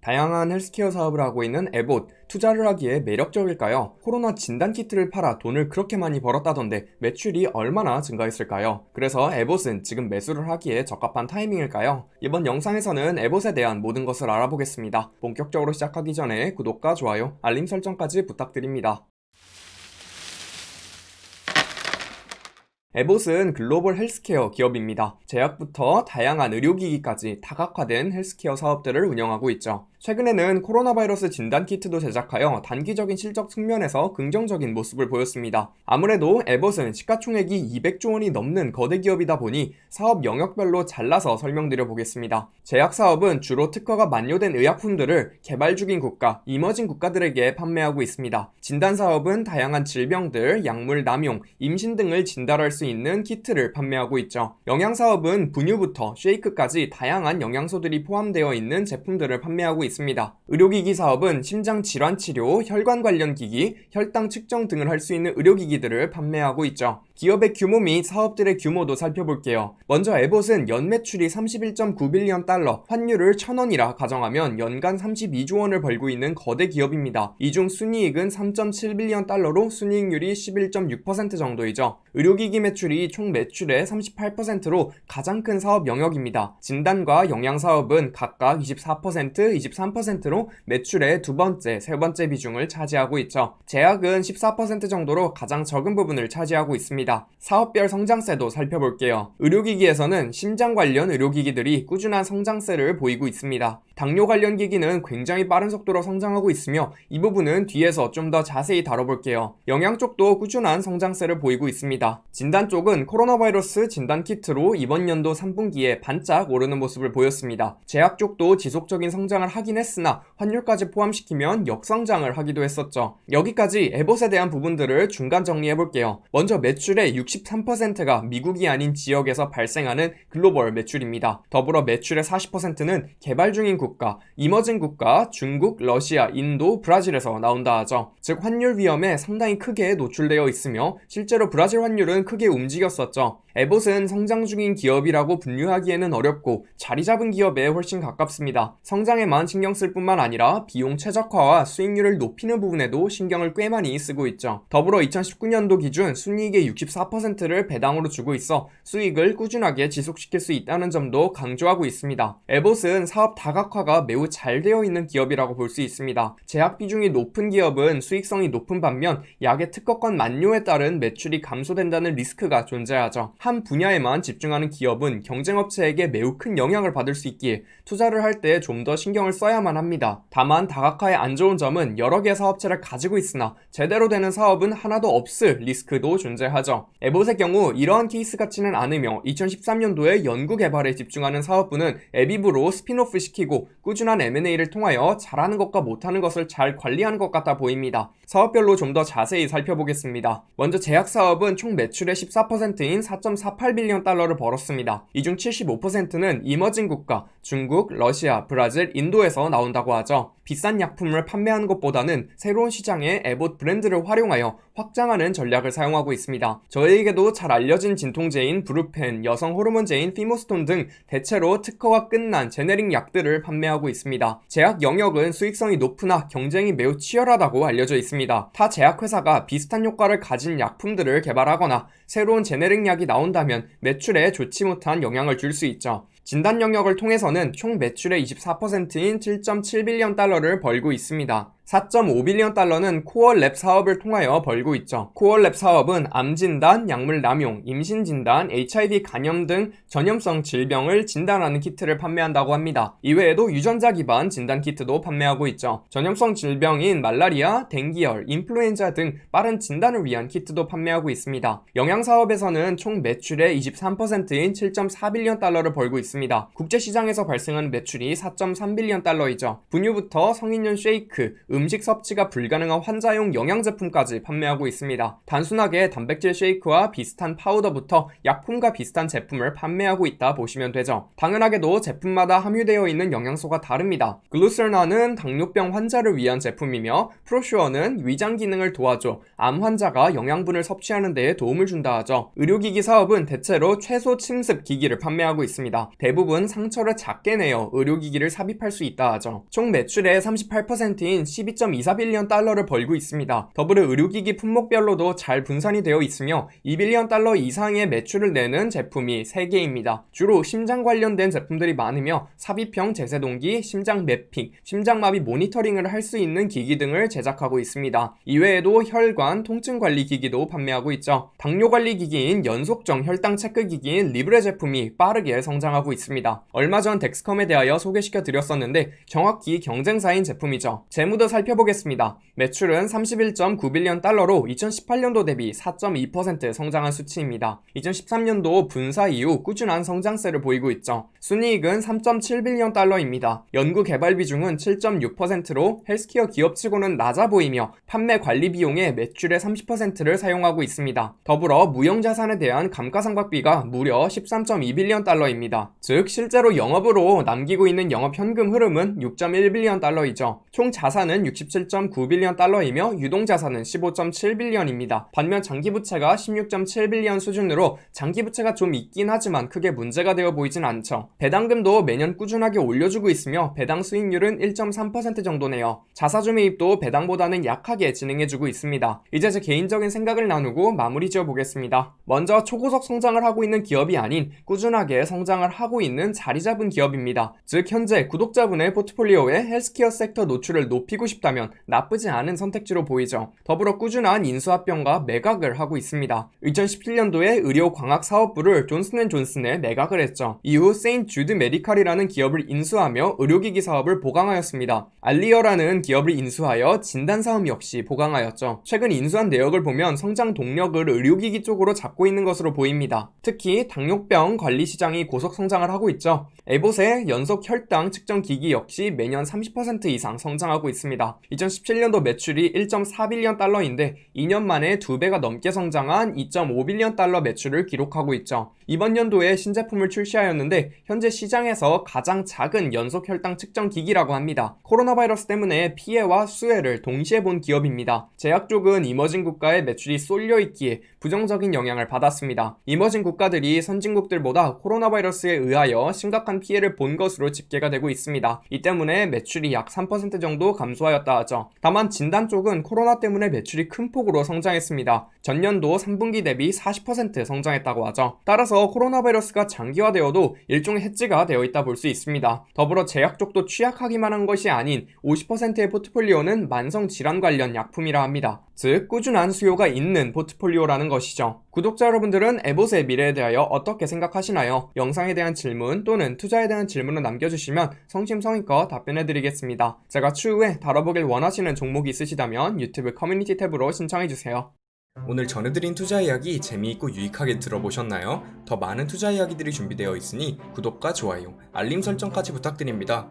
다양한 헬스케어 사업을 하고 있는 에봇, 투자를 하기에 매력적일까요? 코로나 진단키트를 팔아 돈을 그렇게 많이 벌었다던데 매출이 얼마나 증가했을까요? 그래서 에봇은 지금 매수를 하기에 적합한 타이밍일까요? 이번 영상에서는 에봇에 대한 모든 것을 알아보겠습니다. 본격적으로 시작하기 전에 구독과 좋아요, 알림 설정까지 부탁드립니다. 에봇은 글로벌 헬스케어 기업입니다. 제약부터 다양한 의료기기까지 다각화된 헬스케어 사업들을 운영하고 있죠. 최근에는 코로나 바이러스 진단키트도 제작하여 단기적인 실적 측면에서 긍정적인 모습을 보였습니다. 아무래도 에봇은 시가총액이 200조 원이 넘는 거대 기업이다 보니 사업 영역별로 잘라서 설명드려 보겠습니다. 제약 사업은 주로 특허가 만료된 의약품들을 개발 중인 국가, 이머징 국가들에게 판매하고 있습니다. 진단 사업은 다양한 질병들, 약물 남용, 임신 등을 진단할 수 있는 키트를 판매하고 있죠. 영양 사업은 분유부터 쉐이크까지 다양한 영양소들이 포함되어 있는 제품들을 판매하고 있습니다. 의료기기 사업은 심장 질환 치료, 혈관 관련 기기, 혈당 측정 등을 할 수 있는 의료기기들을 판매하고 있죠. 기업의 규모 및 사업들의 규모도 살펴볼게요. 먼저 에봇은 연매출이 31.9빌리언 달러, 환율을 1,000원이라 가정하면 연간 32조 원을 벌고 있는 거대 기업입니다. 이 중 순이익은 3.7빌리언 달러로 순이익률이 11.6% 정도이죠. 의료기기 매출이 총 매출의 38%로 가장 큰 사업 영역입니다. 진단과 영양 사업은 각각 24%, 23%로 매출의 두 번째, 세 번째 비중을 차지하고 있죠. 제약은 14% 정도로 가장 적은 부분을 차지하고 있습니다. 사업별 성장세도 살펴볼게요. 의료기기에서는 심장 관련 의료기기들이 꾸준한 성장세를 보이고 있습니다. 당뇨 관련 기기는 굉장히 빠른 속도로 성장하고 있으며 이 부분은 뒤에서 좀 더 자세히 다뤄볼게요. 영양 쪽도 꾸준한 성장세를 보이고 있습니다. 진단 쪽은 코로나 바이러스 진단 키트로 이번 연도 3분기에 반짝 오르는 모습을 보였습니다. 제약 쪽도 지속적인 성장을 하긴 했으나 환율까지 포함시키면 역성장을 하기도 했었죠. 여기까지 에봇에 대한 부분들을 중간 정리해볼게요. 먼저 매출의 63%가 미국이 아닌 지역에서 발생하는 글로벌 매출입니다. 더불어 매출의 40%는 개발 중인 국가, 이머징 국가, 중국, 러시아, 인도, 브라질에서 나온다 하죠. 즉 환율 위험에 상당히 크게 노출되어 있으며 실제로 브라질 환율은 크게 움직였었죠. 에봇은 성장 중인 기업이라고 분류하기에는 어렵고 자리 잡은 기업에 훨씬 가깝습니다. 성장에만 신경 쓸 뿐만 아니라 비용 최적화와 수익률을 높이는 부분에도 신경을 꽤 많이 쓰고 있죠. 더불어 2019년도 기준 순이익의 64%를 배당으로 주고 있어 수익을 꾸준하게 지속시킬 수 있다는 점도 강조하고 있습니다. 에봇은 사업 다각화가 매우 잘 되어 있는 기업이라고 볼 수 있습니다. 제약 비중이 높은 기업은 수익성이 높은 반면 약의 특허권 만료에 따른 매출이 감소된다는 리스크가 존재하죠. 한 분야에만 집중하는 기업은 경쟁업체에게 매우 큰 영향을 받을 수 있기에 투자를 할 때 좀 더 신경을 써야만 합니다. 다만 다각화의 안 좋은 점은 여러 개의 사업체를 가지고 있으나 제대로 되는 사업은 하나도 없을 리스크도 존재하죠. 에봇의 경우 이러한 케이스 같지는 않으며 2013년도에 연구개발에 집중하는 사업부는 에비브로 스핀오프 시키고 꾸준한 M&A를 통하여 잘하는 것과 못하는 것을 잘 관리하는 것 같아 보입니다. 사업별로 좀 더 자세히 살펴보겠습니다. 먼저 제약 사업은 총 매출의 14%인 4.48빌리언 달러를 벌었습니다. 이 중 75%는 이머징 국가, 중국, 러시아, 브라질, 인도에서 나온다고 하죠. 비싼 약품을 판매하는 것보다는 새로운 시장에 에봇 브랜드를 활용하여 확장하는 전략을 사용하고 있습니다. 저희에게도 잘 알려진 진통제인 브루펜, 여성 호르몬제인 피모스톤 등 대체로 특허가 끝난 제네릭 약들을 판매하고 있습니다. 제약 영역은 수익성이 높으나 경쟁이 매우 치열하다고 알려져 있습니다. 타 제약회사가 비슷한 효과를 가진 약품들을 개발하거나 새로운 제네릭 약이 나온다면 매출에 좋지 못한 영향을 줄 수 있죠. 진단 영역을 통해서는 총 매출의 24%인 7.7빌리언 달러를 벌고 있습니다. 4.5빌리언 달러는 코어랩 사업을 통하여 벌고 있죠. 코어랩 사업은 암진단, 약물 남용, 임신진단, HIV 간염 등 전염성 질병을 진단하는 키트를 판매한다고 합니다. 이외에도 유전자 기반 진단 키트도 판매하고 있죠. 전염성 질병인 말라리아, 댕기열, 인플루엔자 등 빠른 진단을 위한 키트도 판매하고 있습니다. 영양 사업에서는 총 매출의 23%인 7.4빌리언 달러를 벌고 있습니다. 국제시장에서 발생하는 매출이 4.3빌리언 달러이죠. 분유부터 성인용 쉐이크, 음식 섭취가 불가능한 환자용 영양 제품까지 판매하고 있습니다. 단순하게 단백질 쉐이크와 비슷한 파우더부터 약품과 비슷한 제품을 판매하고 있다 보시면 되죠. 당연하게도 제품마다 함유되어 있는 영양소가 다릅니다. 글루셀나는 당뇨병 환자를 위한 제품이며 프로슈어는 위장 기능을 도와줘 암 환자가 영양분을 섭취하는 데에 도움을 준다 하죠. 의료기기 사업은 대체로 최소 침습 기기를 판매하고 있습니다. 대부분 상처를 작게 내어 의료기기를 삽입할 수 있다 하죠. 총 매출의 38%인 12.24빌리언 달러를 벌고 있습니다. 더불어 의료기기 품목별로도 잘 분산이 되어 있으며 2빌리언 달러 이상의 매출을 내는 제품이 3개입니다. 주로 심장 관련된 제품들이 많으며 삽입형 제세동기, 심장 매핑, 심장마비 모니터링을 할 수 있는 기기 등을 제작하고 있습니다. 이외에도 혈관, 통증 관리 기기도 판매하고 있죠. 당뇨 관리 기기인 연속정 혈당 체크 기기인 리브레 제품이 빠르게 성장하고 있습니다. 얼마 전 덱스컴에 대하여 소개시켜 드렸었는데 정확히 경쟁사인 제품이죠. 재무도 살펴보겠습니다. 매출은 31.9빌리언 달러로 2018년도 대비 4.2% 성장한 수치입니다. 2013년도 분사 이후 꾸준한 성장세를 보이고 있죠. 순이익은 3.7빌리언 달러입니다. 연구 개발 비중은 7.6%로 헬스케어 기업치고는 낮아 보이며 판매 관리 비용의 매출의 30%를 사용하고 있습니다. 더불어 무형자산에 대한 감가상각비가 무려 13.2빌리언 달러입니다. 즉 실제로 영업으로 남기고 있는 영업현금 흐름은 6.1빌리언 달러이죠. 총 자산은 67.9빌리언 달러이며 유동자산은 15.7빌리언입니다. 반면 장기부채가 16.7빌리언 수준으로 장기부채가 좀 있긴 하지만 크게 문제가 되어 보이진 않죠. 배당금도 매년 꾸준하게 올려주고 있으며 배당 수익률은 1.3% 정도네요. 자사주 매입도 배당보다는 약하게 진행해주고 있습니다. 이제 제 개인적인 생각을 나누고 마무리 지어보겠습니다. 먼저 초고속 성장을 하고 있는 기업이 아닌 꾸준하게 성장을 하고 있는 자리 잡은 기업입니다. 즉 현재 구독자분의 포트폴리오에 헬스케어 섹터 노출을 높이고 싶다면 나쁘지 않은 선택지로 보이죠. 더불어 꾸준한 인수합병과 매각을 하고 있습니다. 2017년도에 의료광학사업부를 존슨앤존슨에 매각을 했죠. 이후 세인트 주드 메디칼이라는 기업을 인수하며 의료기기 사업을 보강하였습니다. 알리어라는 기업을 인수하여 진단사업 역시 보강하였죠. 최근 인수한 내역을 보면 성장 동력을 의료기기 쪽으로 잡고 있는 것으로 보입니다. 특히 당뇨병 관리 시장이 고속 성장을 하고 있죠. 에봇의 연속 혈당 측정 기기 역시 매년 30% 이상 성장하고 있습니다. 2017년도 매출이 1.4빌리언 달러인데 2년 만에 2배가 넘게 성장한 2.5빌리언 달러 매출을 기록하고 있죠. 이번 연도에 신제품을 출시하였는데 현재 시장에서 가장 작은 연속 혈당 측정 기기라고 합니다. 코로나 바이러스 때문에 피해와 수혜를 동시에 본 기업입니다. 제약 쪽은 이머징 국가의 매출이 쏠려 있기에 부정적인 영향을 받았습니다. 이머징 국가들이 선진국들보다 코로나 바이러스에 의하여 심각한 피해를 본 것으로 집계가 되고 있습니다. 이 때문에 매출이 약 3% 정도 감소하였다 하죠. 다만 진단 쪽은 코로나 때문에 매출이 큰 폭으로 성장했습니다. 전년도 3분기 대비 40% 성장했다고 하죠. 따라서 코로나 바이러스가 장기화되어도 일종의 해지가 되어 있다 볼 수 있습니다. 더불어 제약 쪽도 취약하기만 한 것이 아닌 50%의 포트폴리오는 만성 질환 관련 약품이라 합니다. 즉 꾸준한 수요가 있는 포트폴리오라는 것이죠. 구독자 여러분들은 에봇의 미래에 대하여 어떻게 생각하시나요? 영상에 대한 질문 또는 투자에 대한 질문을 남겨주시면 성심성의껏 답변해드리겠습니다. 제가 추후에 다뤄보길 원하시는 종목이 있으시다면 유튜브 커뮤니티 탭으로 신청해주세요. 오늘 전해드린 투자 이야기 재미있고 유익하게 들어보셨나요? 더 많은 투자 이야기들이 준비되어 있으니 구독과 좋아요, 알림 설정까지 부탁드립니다.